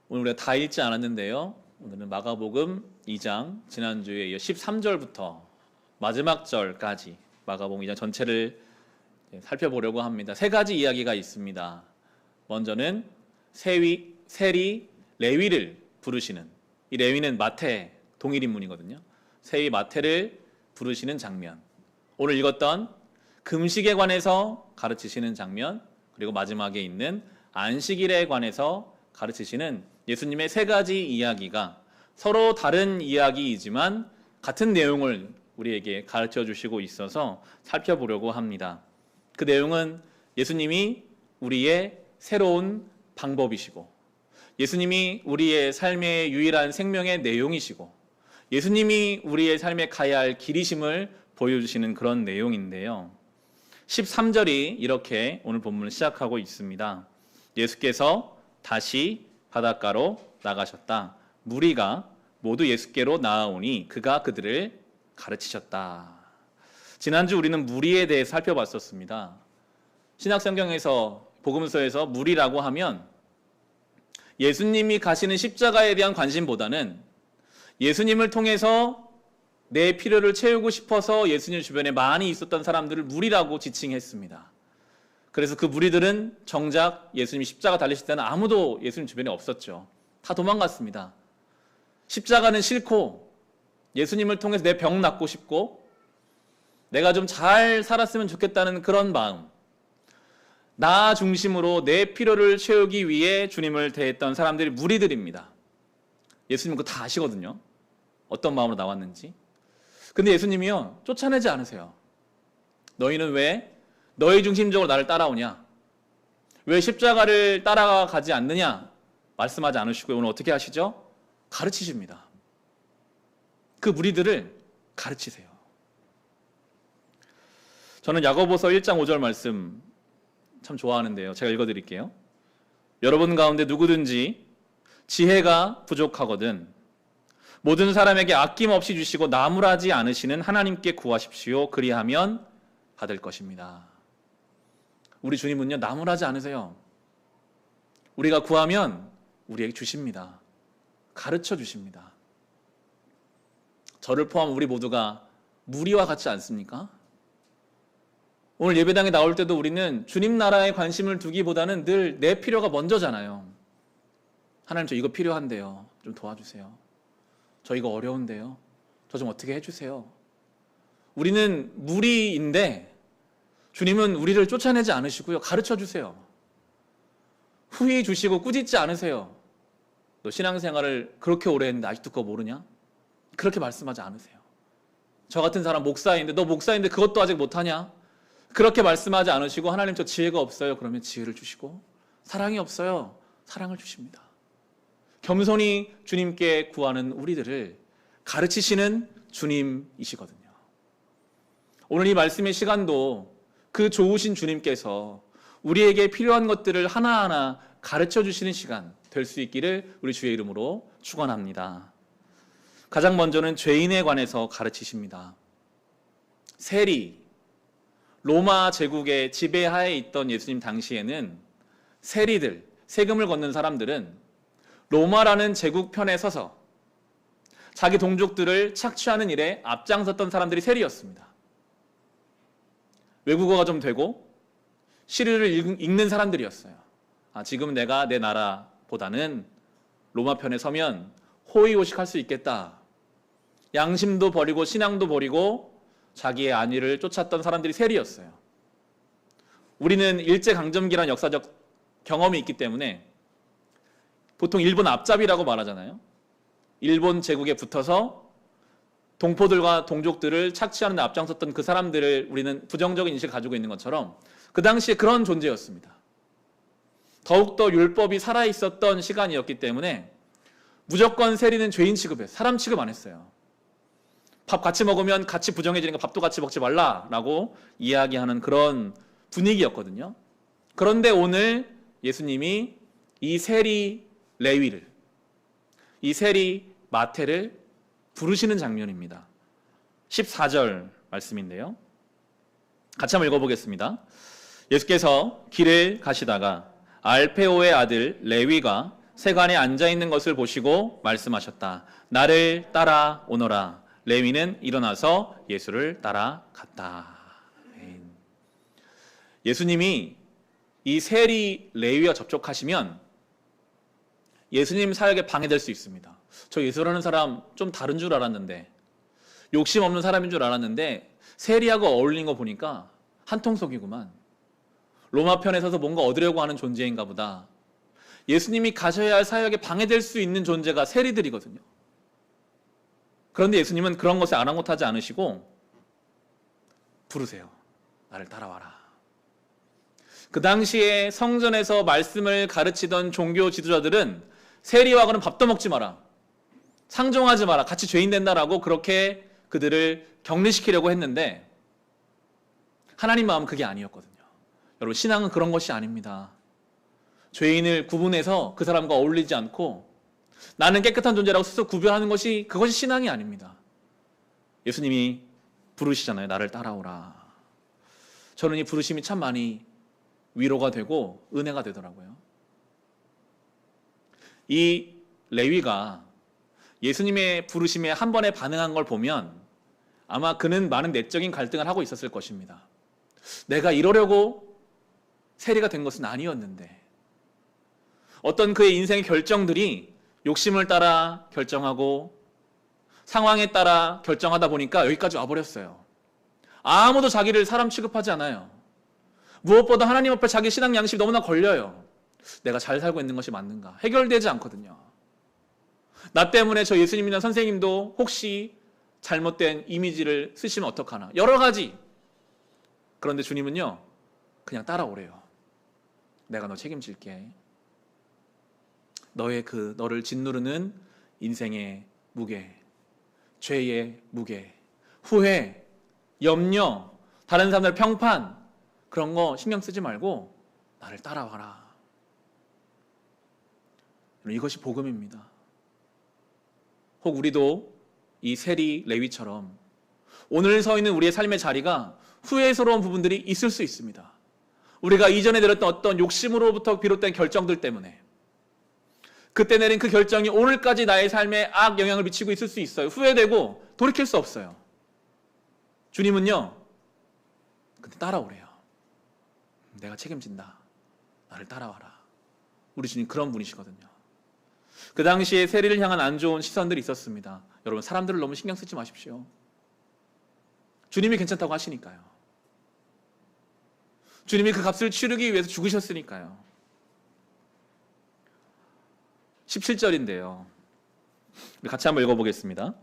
오늘 우리가 다 읽지 않았는데요. 오늘은 마가복음 2장 지난주에 이어 13절부터 마지막 절까지 마가복음 2장 전체를 살펴보려고 합니다. 세 가지 이야기가 있습니다. 먼저는 세리 레위를 부르시는, 이 레위는 마태 동일 인물이거든요. 세리 마태를 부르시는 장면, 오늘 읽었던 금식에 관해서 가르치시는 장면, 그리고 마지막에 있는 안식일에 관해서 가르치시는 예수님의 세 가지 이야기가 서로 다른 이야기이지만 같은 내용을 우리에게 가르쳐 주시고 있어서 살펴보려고 합니다. 그 내용은 예수님이 우리의 새로운 방법이시고, 예수님이 우리의 삶의 유일한 생명의 내용이시고, 예수님이 우리의 삶에 가야 할 길이심을 보여주시는 그런 내용인데요. 13절이 이렇게 오늘 본문을 시작하고 있습니다. 예수께서 다시 바닷가로 나가셨다. 무리가 모두 예수께로 나아오니 그가 그들을 가르치셨다. 지난주 우리는 무리에 대해 살펴봤었습니다. 신약성경에서 복음서에서 무리라고 하면 예수님이 가시는 십자가에 대한 관심보다는 예수님을 통해서 내 필요를 채우고 싶어서 예수님 주변에 많이 있었던 사람들을 무리라고 지칭했습니다. 그래서 그 무리들은 정작 예수님이 십자가 달리실 때는 아무도 예수님 주변에 없었죠. 다 도망갔습니다. 십자가는 싫고 예수님을 통해서 내 병 낫고 싶고 내가 좀 잘 살았으면 좋겠다는 그런 마음, 나 중심으로 내 필요를 채우기 위해 주님을 대했던 사람들이 무리들입니다. 예수님은 그거 다 아시거든요. 어떤 마음으로 나왔는지. 근데 예수님이요, 쫓아내지 않으세요. 너희는 왜 너희 중심적으로 나를 따라오냐? 왜 십자가를 따라가지 않느냐? 말씀하지 않으시고 오늘 어떻게 하시죠? 가르치십니다. 그 무리들을 가르치세요. 저는 야고보서 1장 5절 말씀 참 좋아하는데요. 제가 읽어드릴게요. 여러분 가운데 누구든지 지혜가 부족하거든 모든 사람에게 아낌없이 주시고 나무라지 않으시는 하나님께 구하십시오. 그리하면 받을 것입니다. 우리 주님은요, 나무라지 않으세요. 우리가 구하면 우리에게 주십니다. 가르쳐 주십니다. 저를 포함한 우리 모두가 무리와 같지 않습니까? 오늘 예배당에 나올 때도 우리는 주님 나라에 관심을 두기보다는 늘 내 필요가 먼저잖아요. 하나님, 저 이거 필요한데요. 좀 도와주세요. 저 이거 어려운데요. 저 좀 어떻게 해주세요. 우리는 무리인데 주님은 우리를 쫓아내지 않으시고요. 가르쳐 주세요. 후히 주시고 꾸짖지 않으세요. 너 신앙생활을 그렇게 오래 했는데 아직도 그거 모르냐? 그렇게 말씀하지 않으세요. 저 같은 사람 목사인데 너 목사인데 그것도 아직 못하냐? 그렇게 말씀하지 않으시고 하나님 저 지혜가 없어요. 그러면 지혜를 주시고 사랑이 없어요. 사랑을 주십니다. 겸손히 주님께 구하는 우리들을 가르치시는 주님이시거든요. 오늘 이 말씀의 시간도 그 좋으신 주님께서 우리에게 필요한 것들을 하나하나 가르쳐 주시는 시간 될 수 있기를 우리 주의 이름으로 축원합니다. 가장 먼저는 죄인에 관해서 가르치십니다. 세리, 로마 제국의 지배하에 있던 예수님 당시에는 세리들, 세금을 걷는 사람들은 로마라는 제국 편에 서서 자기 동족들을 착취하는 일에 앞장섰던 사람들이 세리였습니다. 외국어가 좀 되고 시리를 읽는 사람들이었어요. 지금 내가 내 나라보다는 로마 편에 서면 호의호식할 수 있겠다. 양심도 버리고 신앙도 버리고 자기의 안위를 쫓았던 사람들이 세리였어요. 우리는 일제강점기라는 역사적 경험이 있기 때문에 보통 일본 앞잡이라고 말하잖아요. 일본 제국에 붙어서 동포들과 동족들을 착취하는 데 앞장섰던 그 사람들을 우리는 부정적인 인식을 가지고 있는 것처럼 그 당시에 그런 존재였습니다. 더욱더 율법이 살아있었던 시간이었기 때문에 무조건 세리는 죄인 취급해요. 사람 취급 안 했어요. 밥 같이 먹으면 같이 부정해지니까 밥도 같이 먹지 말라라고 이야기하는 그런 분위기였거든요. 그런데 오늘 예수님이 이 세리 레위를, 이 세리 마태를 부르시는 장면입니다. 14절 말씀인데요. 같이 한번 읽어보겠습니다. 예수께서 길을 가시다가 알페오의 아들 레위가 세관에 앉아 있는 것을 보시고 말씀하셨다. 나를 따라오너라. 레위는 일어나서 예수를 따라갔다. 예수님이 이 세리 레위와 접촉하시면 예수님 사역에 방해될 수 있습니다. 저 예수라는 사람 좀 다른 줄 알았는데, 욕심 없는 사람인 줄 알았는데 세리하고 어울리는 거 보니까 한통속이구만. 로마 편에 서서 뭔가 얻으려고 하는 존재인가 보다. 예수님이 가셔야 할 사역에 방해될 수 있는 존재가 세리들이거든요. 그런데 예수님은 그런 것에 아랑곳하지 않으시고 부르세요. 나를 따라와라. 그 당시에 성전에서 말씀을 가르치던 종교 지도자들은 세리와는 밥도 먹지 마라, 상종하지 마라, 같이 죄인 된다라고 그렇게 그들을 격리시키려고 했는데 하나님 마음은 그게 아니었거든요. 여러분, 신앙은 그런 것이 아닙니다. 죄인을 구분해서 그 사람과 어울리지 않고 나는 깨끗한 존재라고 스스로 구별하는 것이, 그것이 신앙이 아닙니다. 예수님이 부르시잖아요. 나를 따라오라. 저는 이 부르심이 참 많이 위로가 되고 은혜가 되더라고요. 이 레위가 예수님의 부르심에 한 번에 반응한 걸 보면 아마 그는 많은 내적인 갈등을 하고 있었을 것입니다. 내가 이러려고 세리가 된 것은 아니었는데, 어떤 그의 인생의 결정들이 욕심을 따라 결정하고 상황에 따라 결정하다 보니까 여기까지 와버렸어요. 아무도 자기를 사람 취급하지 않아요. 무엇보다 하나님 앞에 자기 신앙 양심이 너무나 걸려요. 내가 잘 살고 있는 것이 맞는가? 해결되지 않거든요. 나 때문에 저 예수님이나 선생님도 혹시 잘못된 이미지를 쓰시면 어떡하나? 여러 가지. 그런데 주님은요, 그냥 따라오래요. 내가 너 책임질게. 너를 짓누르는 인생의 무게, 죄의 무게, 후회, 염려, 다른 사람들 평판, 그런 거 신경 쓰지 말고 나를 따라와라. 이것이 복음입니다. 혹 우리도 이 세리 레위처럼 오늘 서 있는 우리의 삶의 자리가 후회스러운 부분들이 있을 수 있습니다. 우리가 이전에 내렸던 어떤 욕심으로부터 비롯된 결정들 때문에 그때 내린 그 결정이 오늘까지 나의 삶에 악 영향을 미치고 있을 수 있어요. 후회되고 돌이킬 수 없어요. 주님은요, 근데 따라오래요. 내가 책임진다. 나를 따라와라. 우리 주님 그런 분이시거든요. 그 당시에 세리를 향한 안 좋은 시선들이 있었습니다. 여러분, 사람들을 너무 신경 쓰지 마십시오. 주님이 괜찮다고 하시니까요. 주님이 그 값을 치르기 위해서 죽으셨으니까요. 17절인데요. 우리 같이 한번 읽어보겠습니다.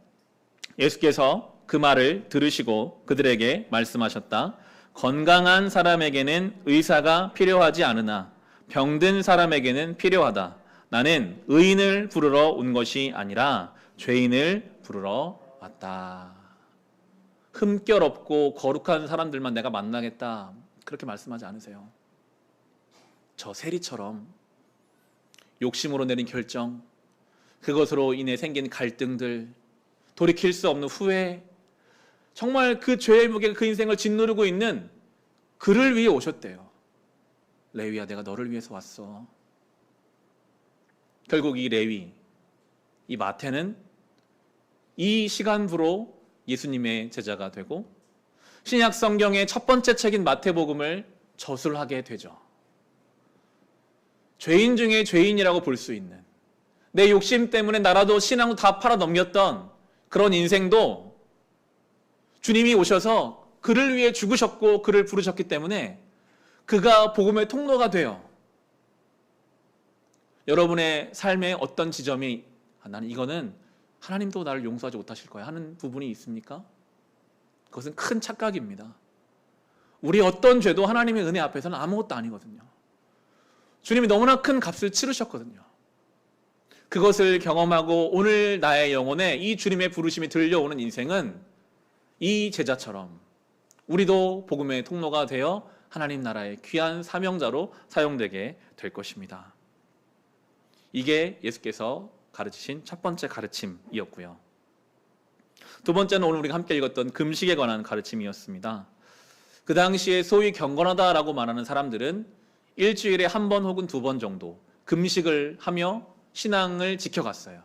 예수께서 그 말을 들으시고 그들에게 말씀하셨다. 건강한 사람에게는 의사가 필요하지 않으나 병든 사람에게는 필요하다. 나는 의인을 부르러 온 것이 아니라 죄인을 부르러 왔다. 흠결없고 거룩한 사람들만 내가 만나겠다, 그렇게 말씀하지 않으세요. 저 세리처럼 욕심으로 내린 결정, 그것으로 인해 생긴 갈등들, 돌이킬 수 없는 후회, 정말 그 죄의 무게가 그 인생을 짓누르고 있는 그를 위해 오셨대요. 레위야, 내가 너를 위해서 왔어. 결국 이 레위, 이 마태는 이 시간부로 예수님의 제자가 되고 신약 성경의 첫 번째 책인 마태복음을 저술하게 되죠. 죄인 중에 죄인이라고 볼 수 있는, 내 욕심 때문에 나라도 신앙도 다 팔아 넘겼던 그런 인생도 주님이 오셔서 그를 위해 죽으셨고 그를 부르셨기 때문에 그가 복음의 통로가 돼요. 여러분의 삶의 어떤 지점이 나는 이거는 하나님도 나를 용서하지 못하실 거야 하는 부분이 있습니까? 그것은 큰 착각입니다. 우리 어떤 죄도 하나님의 은혜 앞에서는 아무것도 아니거든요. 주님이 너무나 큰 값을 치르셨거든요. 그것을 경험하고 오늘 나의 영혼에 이 주님의 부르심이 들려오는 인생은 이 제자처럼 우리도 복음의 통로가 되어 하나님 나라의 귀한 사명자로 사용되게 될 것입니다. 이게 예수께서 가르치신 첫 번째 가르침이었고요. 두 번째는 오늘 우리가 함께 읽었던 금식에 관한 가르침이었습니다. 그 당시에 소위 경건하다라고 말하는 사람들은 일주일에 한 번 혹은 두 번 정도 금식을 하며 신앙을 지켜갔어요.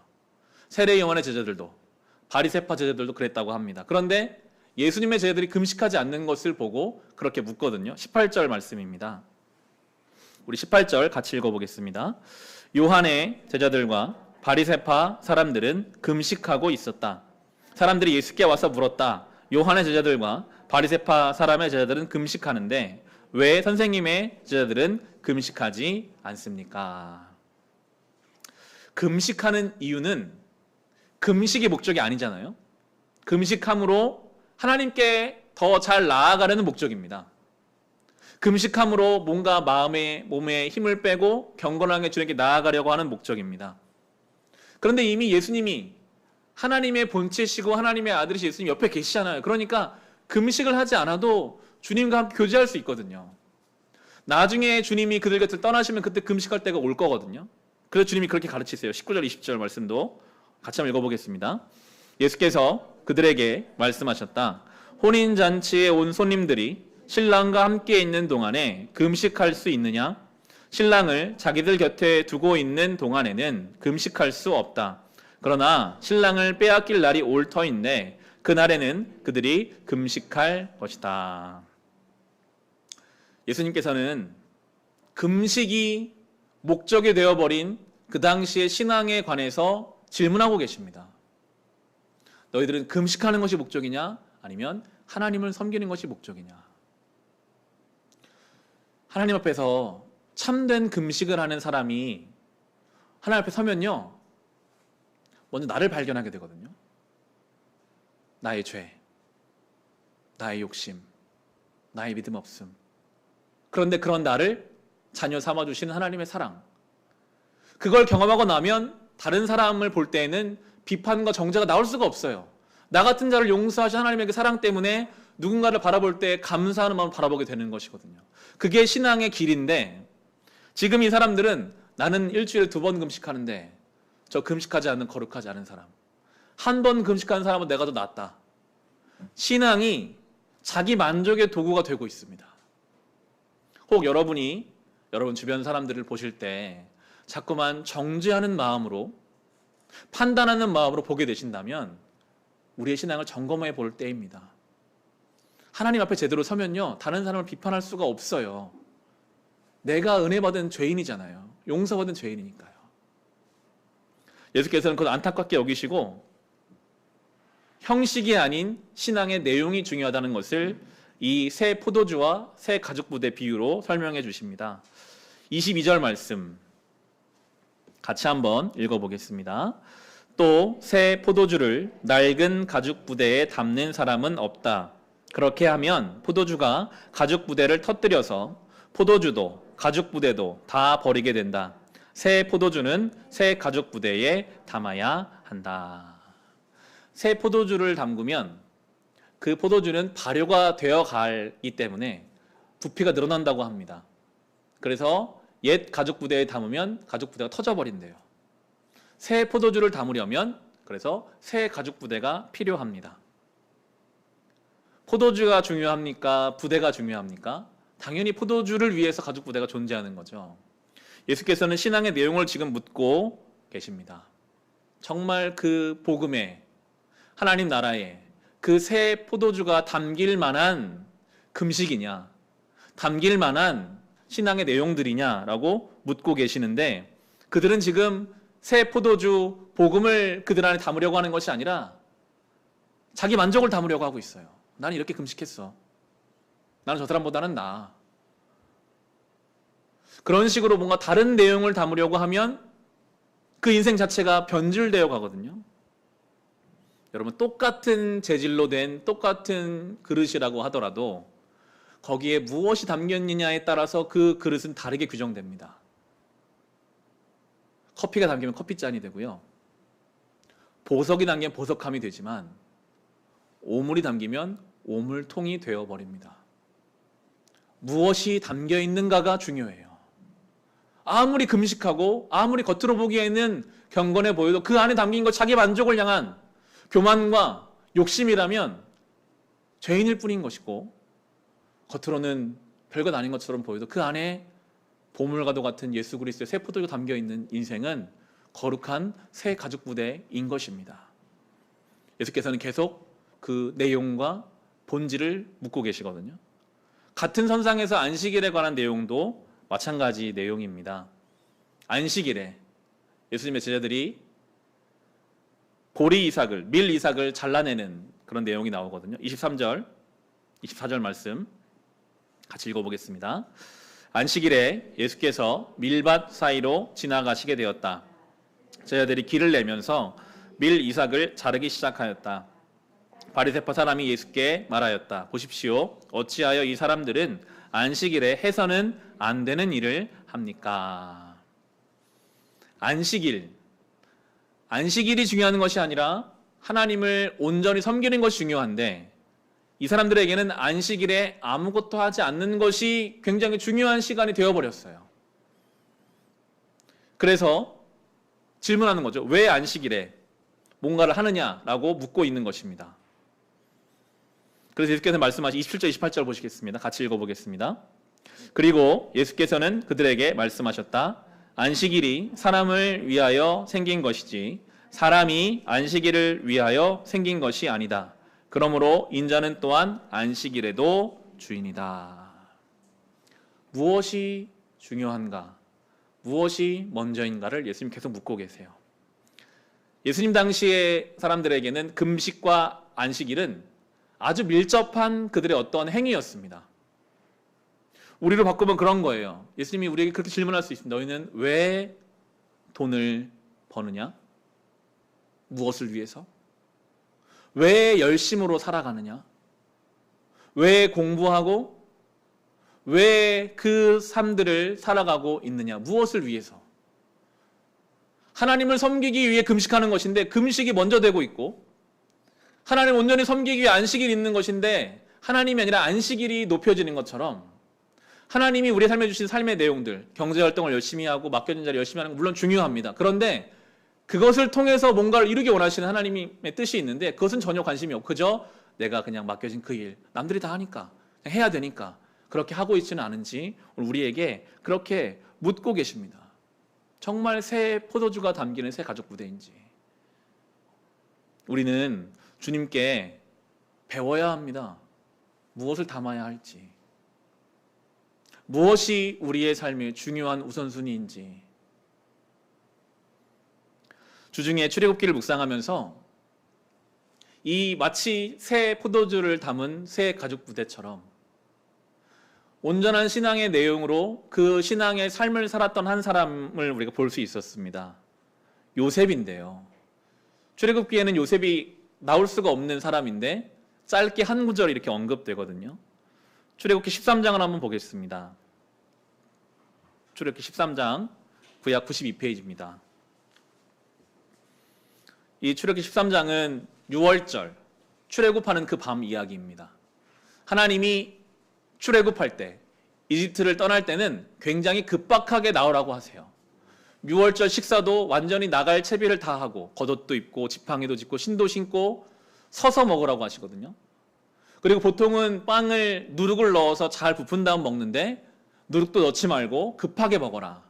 세례 요한의 제자들도, 바리새파 제자들도 그랬다고 합니다. 그런데 예수님의 제자들이 금식하지 않는 것을 보고 그렇게 묻거든요. 18절 말씀입니다. 우리 18절 같이 읽어보겠습니다. 요한의 제자들과 바리새파 사람들은 금식하고 있었다. 사람들이 예수께 와서 물었다. 요한의 제자들과 바리새파 사람의 제자들은 금식하는데 왜 선생님의 제자들은 금식하지 않습니까? 금식하는 이유는 금식이 목적이 아니잖아요. 금식함으로 하나님께 더 잘 나아가려는 목적입니다. 금식함으로 뭔가 몸에 힘을 빼고 경건하게 주님께 나아가려고 하는 목적입니다. 그런데 이미 예수님이 하나님의 본체시고 하나님의 아들이신 예수님 옆에 계시잖아요. 그러니까 금식을 하지 않아도 주님과 함께 교제할 수 있거든요. 나중에 주님이 그들 곁을 떠나시면 그때 금식할 때가 올 거거든요. 그래서 주님이 그렇게 가르치세요. 19절 20절 말씀도 같이 한번 읽어보겠습니다. 예수께서 그들에게 말씀하셨다. 혼인잔치에 온 손님들이 신랑과 함께 있는 동안에 금식할 수 있느냐? 신랑을 자기들 곁에 두고 있는 동안에는 금식할 수 없다. 그러나 신랑을 빼앗길 날이 올 터인데 그날에는 그들이 금식할 것이다. 예수님께서는 금식이 목적이 되어버린 그 당시의 신앙에 관해서 질문하고 계십니다. 너희들은 금식하는 것이 목적이냐? 아니면 하나님을 섬기는 것이 목적이냐? 하나님 앞에서 참된 금식을 하는 사람이 하나님 앞에 서면요, 먼저 나를 발견하게 되거든요. 나의 죄, 나의 욕심, 나의 믿음 없음. 그런데 그런 나를 자녀 삼아주시는 하나님의 사랑. 그걸 경험하고 나면 다른 사람을 볼 때에는 비판과 정죄가 나올 수가 없어요. 나 같은 자를 용서하신 하나님의 그 사랑 때문에 누군가를 바라볼 때 감사하는 마음을 바라보게 되는 것이거든요. 그게 신앙의 길인데, 지금 이 사람들은 나는 일주일에 2번 금식하는데 저 금식하지 않는 거룩하지 않은 사람, 한 번 금식하는 사람은 내가 더 낫다. 신앙이 자기 만족의 도구가 되고 있습니다. 혹 여러분이 여러분 주변 사람들을 보실 때 자꾸만 정죄하는 마음으로, 판단하는 마음으로 보게 되신다면 우리의 신앙을 점검해 볼 때입니다. 하나님 앞에 제대로 서면요, 다른 사람을 비판할 수가 없어요. 내가 은혜 받은 죄인이잖아요. 용서받은 죄인이니까요. 예수께서는 그걸 안타깝게 여기시고 형식이 아닌 신앙의 내용이 중요하다는 것을 이 새 포도주와 새 가죽부대 비유로 설명해 주십니다. 22절 말씀 같이 한번 읽어보겠습니다. 또 새 포도주를 낡은 가죽부대에 담는 사람은 없다. 그렇게 하면 포도주가 가죽부대를 터뜨려서 포도주도 가죽부대도 다 버리게 된다. 새 포도주는 새 가죽부대에 담아야 한다. 새 포도주를 담그면 그 포도주는 발효가 되어 가기 때문에 부피가 늘어난다고 합니다. 그래서 옛 가죽부대에 담으면 가죽부대가 터져버린대요. 새 포도주를 담으려면 그래서 새 가죽부대가 필요합니다. 포도주가 중요합니까? 부대가 중요합니까? 당연히 포도주를 위해서 가죽부대가 존재하는 거죠. 예수께서는 신앙의 내용을 지금 묻고 계십니다. 정말 그 복음에, 하나님 나라에 그 새 포도주가 담길 만한 금식이냐, 담길 만한 신앙의 내용들이냐라고 묻고 계시는데, 그들은 지금 새 포도주 복음을 그들 안에 담으려고 하는 것이 아니라 자기 만족을 담으려고 하고 있어요. 나는 이렇게 금식했어. 나는 저 사람보다는 나아. 그런 식으로 뭔가 다른 내용을 담으려고 하면 그 인생 자체가 변질되어 가거든요. 여러분, 똑같은 재질로 된 똑같은 그릇이라고 하더라도 거기에 무엇이 담겼느냐에 따라서 그 그릇은 다르게 규정됩니다. 커피가 담기면 커피잔이 되고요. 보석이 담기면 보석함이 되지만 오물이 담기면 오물통이 되어버립니다. 무엇이 담겨 있는가가 중요해요. 아무리 금식하고 아무리 겉으로 보기에는 경건해 보여도 그 안에 담긴 것, 자기 만족을 향한 교만과 욕심이라면 죄인일 뿐인 것이고, 겉으로는 별것 아닌 것처럼 보여도 그 안에 보물과도 같은 예수 그리스도의 새 포도주가 담겨 있는 인생은 거룩한 새 가족 부대인 것입니다. 예수께서는 계속 그 내용과 본질을 묻고 계시거든요. 같은 선상에서 안식일에 관한 내용도 마찬가지 내용입니다. 안식일에 예수님의 제자들이 보리 이삭을, 밀 이삭을 잘라내는 그런 내용이 나오거든요. 23절, 24절 말씀 같이 읽어보겠습니다. 안식일에 예수께서 밀밭 사이로 지나가시게 되었다. 제자들이 길을 내면서 밀 이삭을 자르기 시작하였다. 바리새파 사람이 예수께 말하였다. 보십시오. 어찌하여 이 사람들은 안식일에 해서는 안 되는 일을 합니까? 안식일이 중요한 것이 아니라 하나님을 온전히 섬기는 것이 중요한데 이 사람들에게는 안식일에 아무것도 하지 않는 것이 굉장히 중요한 시간이 되어버렸어요. 그래서 질문하는 거죠. 왜 안식일에 뭔가를 하느냐라고 묻고 있는 것입니다. 그래서 예수께서 말씀하신 27절, 28절 보시겠습니다. 같이 읽어보겠습니다. 그리고 예수께서는 그들에게 말씀하셨다. 안식일이 사람을 위하여 생긴 것이지 사람이 안식일을 위하여 생긴 것이 아니다. 그러므로 인자는 또한 안식일에도 주인이다. 무엇이 중요한가? 무엇이 먼저인가를 예수님 계속 묻고 계세요. 예수님 당시의 사람들에게는 금식과 안식일은 아주 밀접한 그들의 어떤 행위였습니다. 우리로 바꾸면 그런 거예요. 예수님이 우리에게 그렇게 질문할 수 있습니다. 너희는 왜 돈을 버느냐? 무엇을 위해서? 왜 열심으로 살아가느냐? 왜 공부하고 왜 그 삶들을 살아가고 있느냐? 무엇을 위해서? 하나님을 섬기기 위해 금식하는 것인데 금식이 먼저 되고 있고 하나님을 온전히 섬기기 위해 안식일이 있는 것인데 하나님이 아니라 안식일이 높여지는 것처럼 하나님이 우리의 삶에 주신 삶의 내용들, 경제활동을 열심히 하고 맡겨진 자를 열심히 하는 건 물론 중요합니다. 그런데 그것을 통해서 뭔가를 이루기 원하시는 하나님의 뜻이 있는데 그것은 전혀 관심이 없고 그저 내가 그냥 맡겨진 그 일, 남들이 다 하니까 그냥 해야 되니까 그렇게 하고 있지는 않은지 우리에게 그렇게 묻고 계십니다. 정말 새 포도주가 담기는 새 가족 부대인지. 우리는 주님께 배워야 합니다. 무엇을 담아야 할지. 무엇이 우리의 삶의 중요한 우선순위인지. 주중에 출애굽기를 묵상하면서 이 마치 새 포도주를 담은 새 가족 부대처럼 온전한 신앙의 내용으로 그 신앙의 삶을 살았던 한 사람을 우리가 볼 수 있었습니다. 요셉인데요. 출애굽기에는 요셉이 나올 수가 없는 사람인데 짧게 한 구절 이렇게 언급되거든요. 출애굽기 13장을 한번 보겠습니다. 출애굽기 13장 구약 92페이지입니다. 이 출애굽기 13장은 6월절 출애굽하는 그 밤 이야기입니다. 하나님이 출애굽할 때 이집트를 떠날 때는 굉장히 급박하게 나오라고 하세요. 6월절 식사도 완전히 나갈 채비를 다 하고 겉옷도 입고 지팡이도 짚고 신도 신고 서서 먹으라고 하시거든요. 그리고 보통은 빵을 누룩을 넣어서 잘 부푼 다음 먹는데 누룩도 넣지 말고 급하게 먹어라.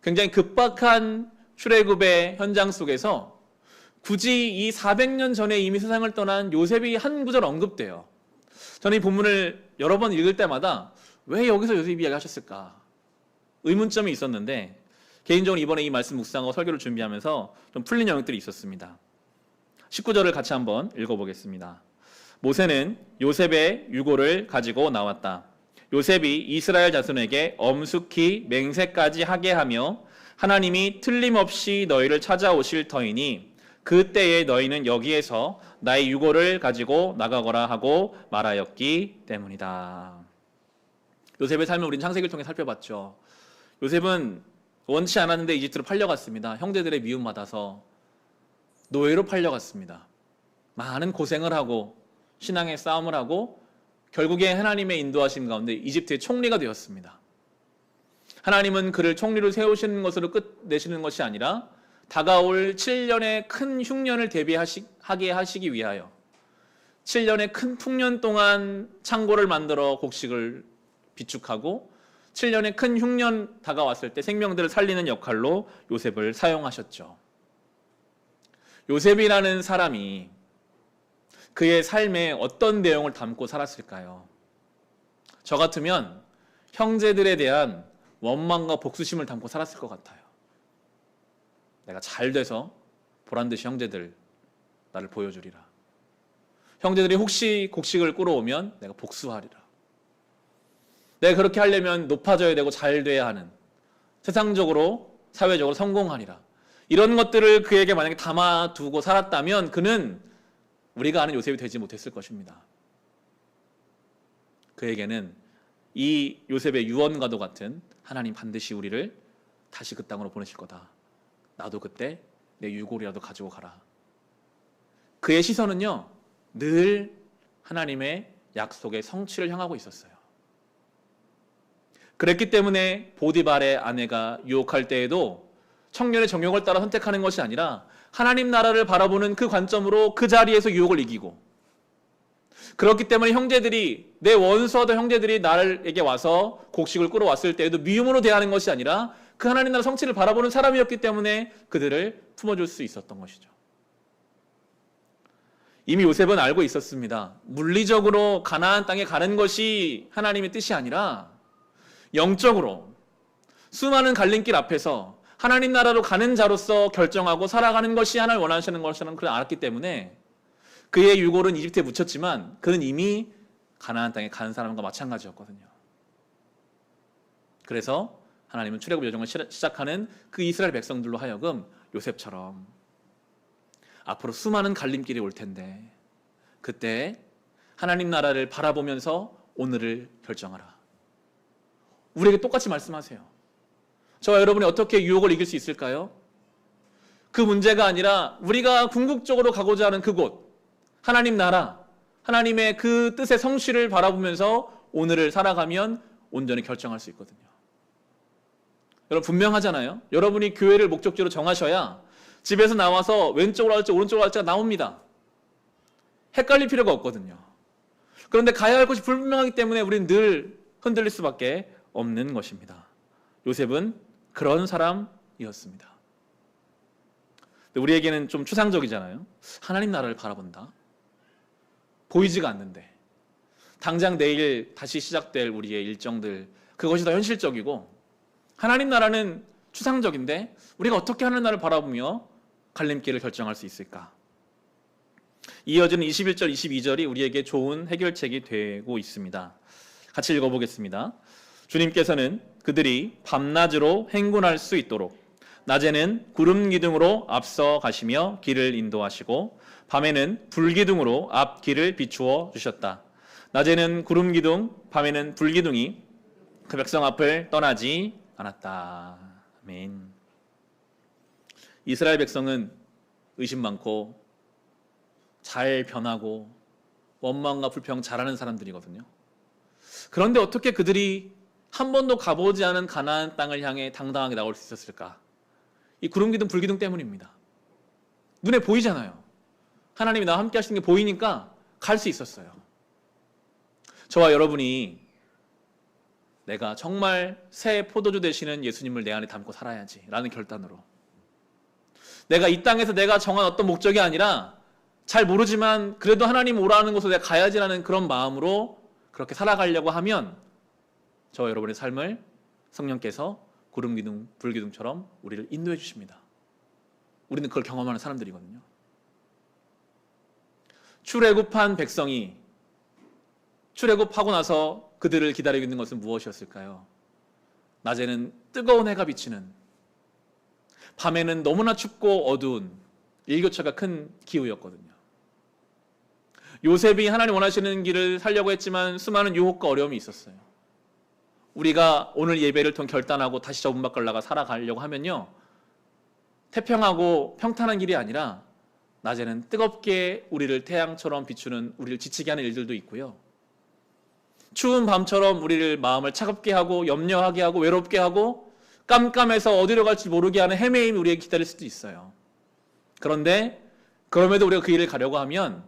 굉장히 급박한 출애굽의 현장 속에서 굳이 이 400년 전에 이미 세상을 떠난 요셉이 한 구절 언급돼요. 저는 이 본문을 여러 번 읽을 때마다 왜 여기서 요셉 이야기 하셨을까? 의문점이 있었는데 개인적으로 이번에 이 말씀 묵상하고 설교를 준비하면서 좀 풀린 영역들이 있었습니다. 19절을 같이 한번 읽어보겠습니다. 모세는 요셉의 유고를 가지고 나왔다. 요셉이 이스라엘 자손에게 엄숙히 맹세까지 하게 하며 하나님이 틀림없이 너희를 찾아오실 터이니 그때에 너희는 여기에서 나의 유고를 가지고 나가거라 하고 말하였기 때문이다. 요셉의 삶을 우리는 창세기를 통해 살펴봤죠. 요셉은 원치 않았는데 이집트로 팔려갔습니다. 형제들의 미움받아서 노예로 팔려갔습니다. 많은 고생을 하고 신앙의 싸움을 하고 결국에 하나님의 인도하심 가운데 이집트의 총리가 되었습니다. 하나님은 그를 총리로 세우시는 것으로 끝내시는 것이 아니라 다가올 7년의 큰 흉년을 대비하게 하시기 위하여 7년의 큰 풍년 동안 창고를 만들어 곡식을 비축하고 7년의 큰 흉년 다가왔을 때 생명들을 살리는 역할로 요셉을 사용하셨죠. 요셉이라는 사람이 그의 삶에 어떤 내용을 담고 살았을까요? 저 같으면 형제들에 대한 원망과 복수심을 담고 살았을 것 같아요. 내가 잘 돼서 보란듯이 형제들 나를 보여주리라. 형제들이 혹시 곡식을 꾸러오면 내가 복수하리라. 내가 그렇게 하려면 높아져야 되고 잘 돼야 하는, 세상적으로 사회적으로 성공하리라. 이런 것들을 그에게 만약에 담아두고 살았다면 그는 우리가 아는 요셉이 되지 못했을 것입니다. 그에게는 이 요셉의 유언과도 같은 하나님 반드시 우리를 다시 그 땅으로 보내실 거다. 나도 그때 내 유골이라도 가지고 가라. 그의 시선은요, 늘 하나님의 약속의 성취를 향하고 있었어요. 그랬기 때문에 보디발의 아내가 유혹할 때에도 청년의 정욕을 따라 선택하는 것이 아니라 하나님 나라를 바라보는 그 관점으로 그 자리에서 유혹을 이기고, 그렇기 때문에 형제들이, 내 원수하던 형제들이 나에게 와서 곡식을 끌어왔을 때에도 미움으로 대하는 것이 아니라 그 하나님 나라 성취를 바라보는 사람이었기 때문에 그들을 품어줄 수 있었던 것이죠. 이미 요셉은 알고 있었습니다. 물리적으로 가나안 땅에 가는 것이 하나님의 뜻이 아니라 영적으로 수많은 갈림길 앞에서 하나님 나라로 가는 자로서 결정하고 살아가는 것이 하나님 원하시는 것이라는 그를 알았기 때문에 그의 유골은 이집트에 묻혔지만 그는 이미 가나안 땅에 가는 사람과 마찬가지였거든요. 그래서 하나님은 출애굽 여정을 시작하는 그 이스라엘 백성들로 하여금 요셉처럼 앞으로 수많은 갈림길이 올 텐데 그때 하나님 나라를 바라보면서 오늘을 결정하라. 우리에게 똑같이 말씀하세요. 저와 여러분이 어떻게 유혹을 이길 수 있을까요? 그 문제가 아니라 우리가 궁극적으로 가고자 하는 그곳, 하나님 나라, 하나님의 그 뜻의 성취를 바라보면서 오늘을 살아가면 온전히 결정할 수 있거든요. 여러분 분명하잖아요. 여러분이 교회를 목적지로 정하셔야 집에서 나와서 왼쪽으로 할지 오른쪽으로 할지가 나옵니다. 헷갈릴 필요가 없거든요. 그런데 가야 할 곳이 불분명하기 때문에 우리는 늘 흔들릴 수밖에 없는 것입니다. 요셉은 그런 사람이었습니다. 근데 우리에게는 좀 추상적이잖아요. 하나님 나라를 바라본다. 보이지가 않는데 당장 내일 다시 시작될 우리의 일정들, 그것이 더 현실적이고, 하나님 나라는 추상적인데 우리가 어떻게 하나님 나라를 바라보며 갈림길을 결정할 수 있을까? 이어지는 21절, 22절이 우리에게 좋은 해결책이 되고 있습니다. 같이 읽어보겠습니다. 주님께서는 그들이 밤낮으로 행군할 수 있도록 낮에는 구름 기둥으로 앞서 가시며 길을 인도하시고 밤에는 불기둥으로 앞길을 비추어 주셨다. 낮에는 구름 기둥, 밤에는 불기둥이 그 백성 앞을 떠나지 않았다. 아멘. 이스라엘 백성은 의심 많고 잘 변하고 원망과 불평 잘하는 사람들이거든요. 그런데 어떻게 그들이 한 번도 가보지 않은 가나안 땅을 향해 당당하게 나올 수 있었을까? 이 구름기둥 불기둥 때문입니다. 눈에 보이잖아요. 하나님이 나와 함께 하시는 게 보이니까 갈 수 있었어요. 저와 여러분이 내가 정말 새 포도주 되시는 예수님을 내 안에 담고 살아야지 라는 결단으로, 내가 이 땅에서 내가 정한 어떤 목적이 아니라 잘 모르지만 그래도 하나님 오라는 곳으로 내가 가야지라는 그런 마음으로 그렇게 살아가려고 하면 저와 여러분의 삶을 성령께서 구름기둥, 불기둥처럼 우리를 인도해 주십니다. 우리는 그걸 경험하는 사람들이거든요. 출애굽한 백성이 출애굽하고 나서 그들을 기다리고 있는 것은 무엇이었을까요? 낮에는 뜨거운 해가 비치는, 밤에는 너무나 춥고 어두운 일교차가 큰 기후였거든요. 요셉이 하나님 원하시는 길을 살려고 했지만 수많은 유혹과 어려움이 있었어요. 우리가 오늘 예배를 통해 결단하고 다시 저 문 밖을 나가 살아가려고 하면요, 태평하고 평탄한 길이 아니라 낮에는 뜨겁게 우리를 태양처럼 비추는, 우리를 지치게 하는 일들도 있고요, 추운 밤처럼 우리를 마음을 차갑게 하고 염려하게 하고 외롭게 하고 깜깜해서 어디로 갈지 모르게 하는 헤매임이 우리에게 기다릴 수도 있어요. 그런데 그럼에도 우리가 그 일을 가려고 하면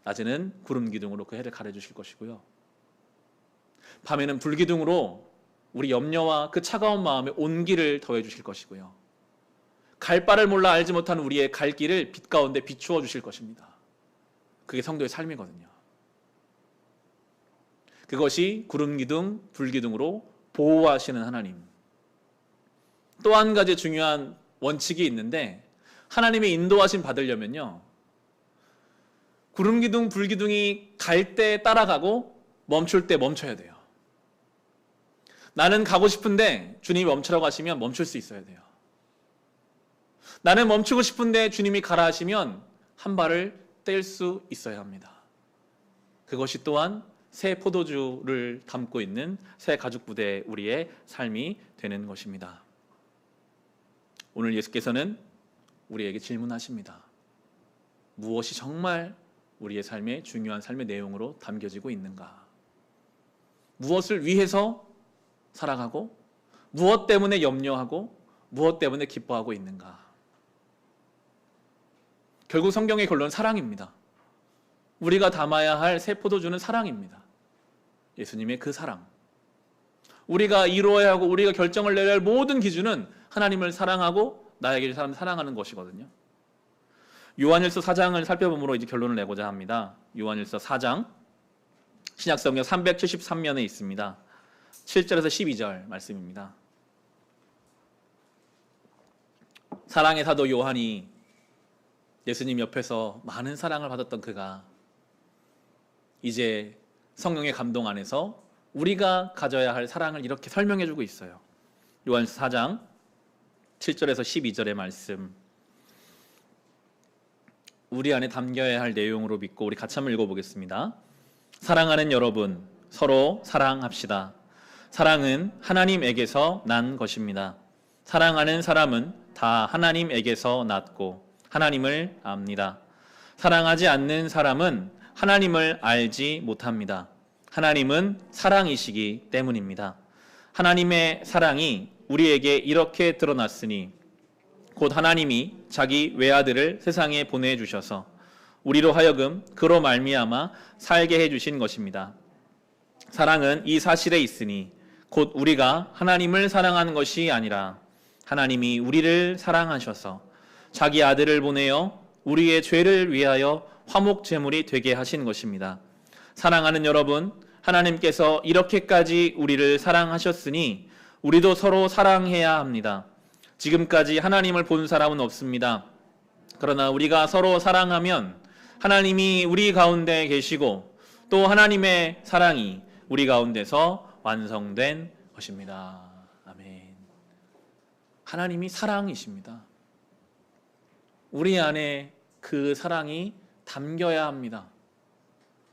낮에는 구름 기둥으로 그 해를 가려주실 것이고요, 밤에는 불기둥으로 우리 염려와 그 차가운 마음에 온기를 더해 주실 것이고요. 갈 바를 몰라 알지 못하는 우리의 갈 길을 빛 가운데 비추어 주실 것입니다. 그게 성도의 삶이거든요. 그것이 구름기둥, 불기둥으로 보호하시는 하나님. 또 한 가지 중요한 원칙이 있는데 하나님의 인도하심 받으려면요. 구름기둥, 불기둥이 갈 때 따라가고 멈출 때 멈춰야 돼요. 나는 가고 싶은데 주님이 멈추라고 하시면 멈출 수 있어야 돼요. 나는 멈추고 싶은데 주님이 가라 하시면 한 발을 뗄 수 있어야 합니다. 그것이 또한 새 포도주를 담고 있는 새 가죽부대 우리의 삶이 되는 것입니다. 오늘 예수께서는 우리에게 질문하십니다. 무엇이 정말 우리의 삶의 중요한 삶의 내용으로 담겨지고 있는가? 무엇을 위해서 살아가고 무엇 때문에 염려하고 무엇 때문에 기뻐하고 있는가? 결국 성경의 결론은 사랑입니다. 우리가 담아야 할 새 포도주는 사랑입니다. 예수님의 그 사랑. 우리가 이루어야 하고 우리가 결정을 내려야 할 모든 기준은 하나님을 사랑하고 나에게 사랑하는 것이거든요. 요한일서 4장을 살펴보므로 이제 결론을 내고자 합니다. 요한일서 4장 신약성경 373면에 있습니다. 7절에서 12절 말씀입니다. 사랑의 사도 요한이 예수님 옆에서 많은 사랑을 받았던 그가 이제 성령의 감동 안에서 우리가 가져야 할 사랑을 이렇게 설명해주고 있어요. 요한일서 4장 7절에서 12절의 말씀, 우리 안에 담겨야 할 내용으로 믿고 우리 같이 한번 읽어보겠습니다. 사랑하는 여러분, 서로 사랑합시다. 사랑은 하나님에게서 난 것입니다. 사랑하는 사람은 다 하나님에게서 났고 하나님을 압니다. 사랑하지 않는 사람은 하나님을 알지 못합니다. 하나님은 사랑이시기 때문입니다. 하나님의 사랑이 우리에게 이렇게 드러났으니 곧 하나님이 자기 외아들을 세상에 보내주셔서 우리로 하여금 그로 말미암아 살게 해주신 것입니다. 사랑은 이 사실에 있으니 곧 우리가 하나님을 사랑하는 것이 아니라 하나님이 우리를 사랑하셔서 자기 아들을 보내어 우리의 죄를 위하여 화목 제물이 되게 하신 것입니다. 사랑하는 여러분, 하나님께서 이렇게까지 우리를 사랑하셨으니 우리도 서로 사랑해야 합니다. 지금까지 하나님을 본 사람은 없습니다. 그러나 우리가 서로 사랑하면 하나님이 우리 가운데 계시고 또 하나님의 사랑이 우리 가운데서 완성된 것입니다. 아멘. 하나님이 사랑이십니다. 우리 안에 그 사랑이 담겨야 합니다.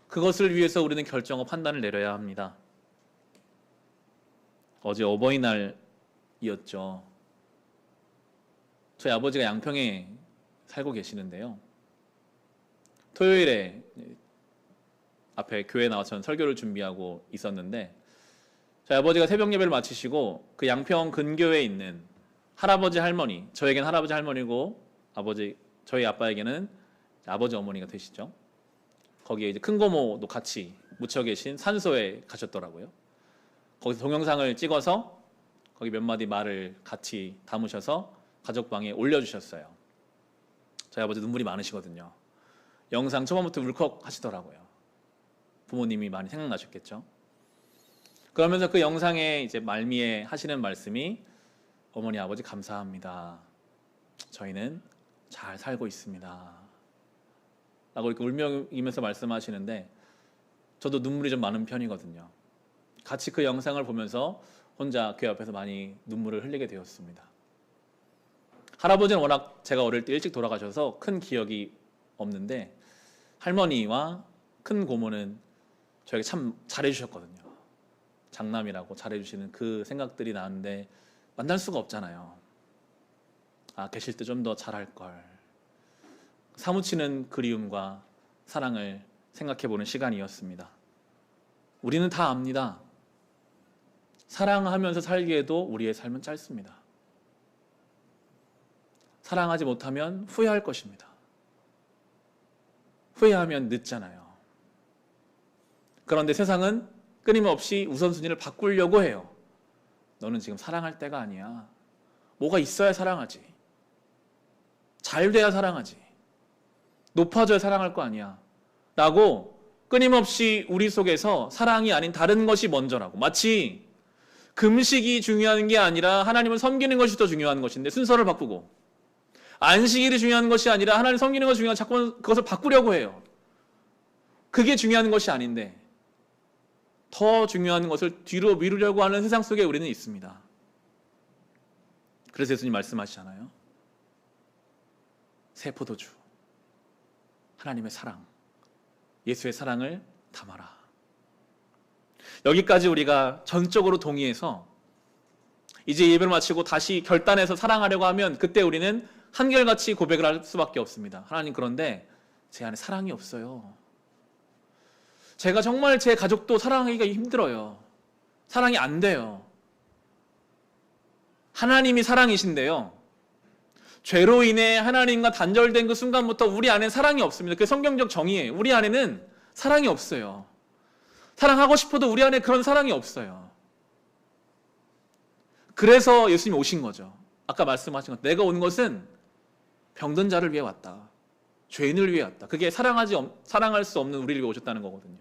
그것을 위해서 우리는 결정과 판단을 내려야 합니다. 어제 어버이날이었죠. 저희 아버지가 양평에 살고 계시는데요. 토요일에 앞에 교회 나와서 전 설교를 준비하고 있었는데 저희 아버지가 새벽 예배를 마치시고 그 양평 근교에 있는 할아버지 할머니, 저에겐 할아버지 할머니고 저희 아빠에게는 아버지 어머니가 되시죠. 거기에 이제 큰 고모도 같이 묻혀 계신 산소에 가셨더라고요. 거기서 동영상을 찍어서 거기 몇 마디 말을 같이 담으셔서 가족방에 올려주셨어요. 저희 아버지 눈물이 많으시거든요. 영상 초반부터 울컥 하시더라고요. 부모님이 많이 생각나셨겠죠. 그러면서 그 영상에 이제 말미에 하시는 말씀이 어머니 아버지 감사합니다. 저희는 잘 살고 있습니다. 라고 이렇게 울면서 말씀하시는데 저도 눈물이 좀 많은 편이거든요. 같이 그 영상을 보면서 혼자 그 옆에서 많이 눈물을 흘리게 되었습니다. 할아버지는 워낙 제가 어릴 때 일찍 돌아가셔서 큰 기억이 없는데 할머니와 큰 고모는 저에게 참 잘해주셨거든요. 장남이라고 잘해주시는 그 생각들이 나는데 만날 수가 없잖아요. 계실 때 좀 더 잘할걸. 사무치는 그리움과 사랑을 생각해보는 시간이었습니다. 우리는 다 압니다. 사랑하면서 살기에도 우리의 삶은 짧습니다. 사랑하지 못하면 후회할 것입니다. 후회하면 늦잖아요. 그런데 세상은 끊임없이 우선순위를 바꾸려고 해요. 너는 지금 사랑할 때가 아니야. 뭐가 있어야 사랑하지. 잘 돼야 사랑하지. 높아져야 사랑할 거 아니야. 라고 끊임없이 우리 속에서 사랑이 아닌 다른 것이 먼저라고. 마치 금식이 중요한 게 아니라 하나님을 섬기는 것이 더 중요한 것인데 순서를 바꾸고, 안식일이 중요한 것이 아니라 하나님 섬기는 것이 중요한, 자꾸 그것을 바꾸려고 해요. 그게 중요한 것이 아닌데 더 중요한 것을 뒤로 미루려고 하는 세상 속에 우리는 있습니다. 그래서 예수님 말씀하시잖아요. 새 포도주, 하나님의 사랑, 예수의 사랑을 담아라. 여기까지 우리가 전적으로 동의해서 이제 예배를 마치고 다시 결단해서 사랑하려고 하면 그때 우리는 한결같이 고백을 할 수밖에 없습니다. 하나님, 그런데 제 안에 사랑이 없어요. 제가 정말 제 가족도 사랑하기가 힘들어요. 사랑이 안 돼요. 하나님이 사랑이신데요, 죄로 인해 하나님과 단절된 그 순간부터 우리 안에 사랑이 없습니다. 그게 성경적 정의예요. 우리 안에는 사랑이 없어요. 사랑하고 싶어도 우리 안에 그런 사랑이 없어요. 그래서 예수님이 오신 거죠. 아까 말씀하신 것, 내가 온 것은 병든 자를 위해 왔다. 죄인을 위해 왔다. 그게 사랑할 수 없는 우리를 위해 오셨다는 거거든요.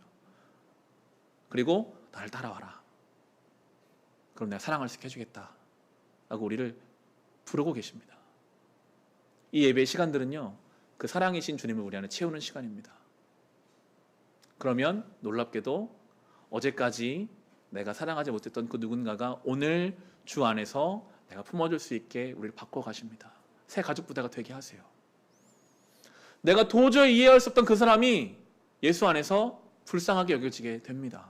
그리고 나를 따라와라. 그럼 내가 사랑할 수 있게 해주겠다. 라고 우리를 부르고 계십니다. 이 예배의 시간들은요, 그 사랑이신 주님을 우리 안에 채우는 시간입니다. 그러면 놀랍게도 어제까지 내가 사랑하지 못했던 그 누군가가 오늘 주 안에서 내가 품어줄 수 있게 우리를 바꿔가십니다. 새 가족 부대가 되게 하세요. 내가 도저히 이해할 수 없던 그 사람이 예수 안에서 불쌍하게 여겨지게 됩니다.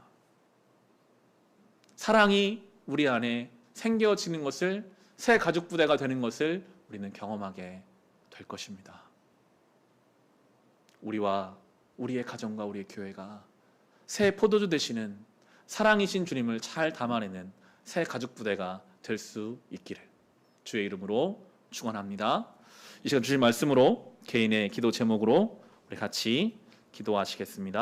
사랑이 우리 안에 생겨지는 것을, 새 가족 부대가 되는 것을 우리는 경험하게 될 것입니다. 우리와 우리의 가정과 우리의 교회가 새 포도주 되시는 사랑이신 주님을 잘 담아내는 새 가족 부대가 될 수 있기를 주의 이름으로 축원합니다. 이 시간 주신 말씀으로 개인의 기도 제목으로 우리 같이 기도하시겠습니다.